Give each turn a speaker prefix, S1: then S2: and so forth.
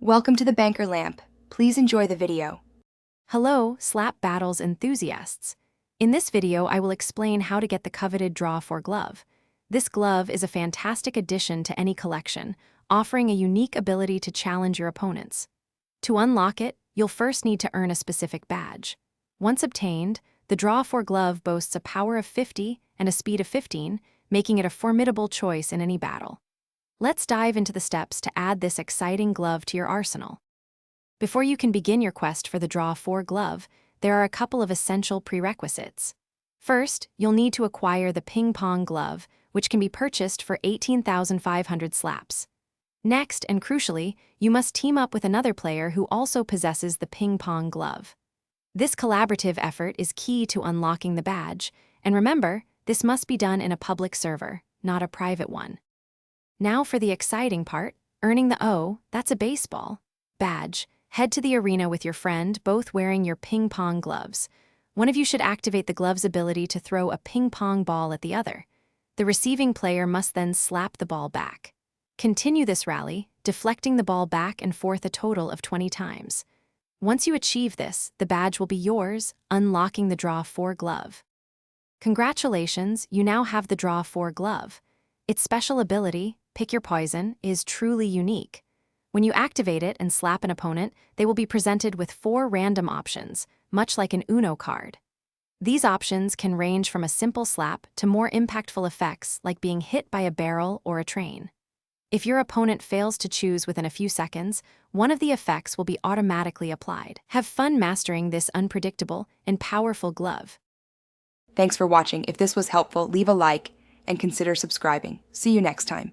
S1: Welcome to the Banker Lamp. Please enjoy the video.
S2: Hello, Slap Battles enthusiasts. In this video, I will explain how to get the coveted Draw 4 glove. This glove is a fantastic addition to any collection, offering a unique ability to challenge your opponents. To unlock it, you'll first need to earn a specific badge. Once obtained, the Draw 4 glove boasts a power of 50 and a speed of 15, making it a formidable choice in any battle. Let's dive into the steps to add this exciting glove to your arsenal. Before you can begin your quest for the Draw 4 glove, there are a couple of essential prerequisites. First, you'll need to acquire the Ping Pong glove, which can be purchased for 18,500 slaps. Next, and crucially, you must team up with another player who also possesses the Ping Pong glove. This collaborative effort is key to unlocking the badge, and remember, this must be done in a public server, not a private one. Now for the exciting part, earning the that's a baseball badge. Head to the arena with your friend, both wearing your ping pong gloves. One of you should activate the glove's ability to throw a ping pong ball at the other. The receiving player must then slap the ball back. Continue this rally, deflecting the ball back and forth a total of 20 times. Once you achieve this, the badge will be yours, unlocking the Draw 4 glove. Congratulations, you now have the Draw 4 glove. Its special ability, Pick Your Poison, is truly unique. When you activate it and slap an opponent, they will be presented with 4 random options, much like an Uno card. These options can range from a simple slap to more impactful effects like being hit by a barrel or a train. If your opponent fails to choose within a few seconds, one of the effects will be automatically applied. Have fun mastering this unpredictable and powerful glove.
S1: Thanks for watching. If this was helpful, leave a like and consider subscribing. See you next time.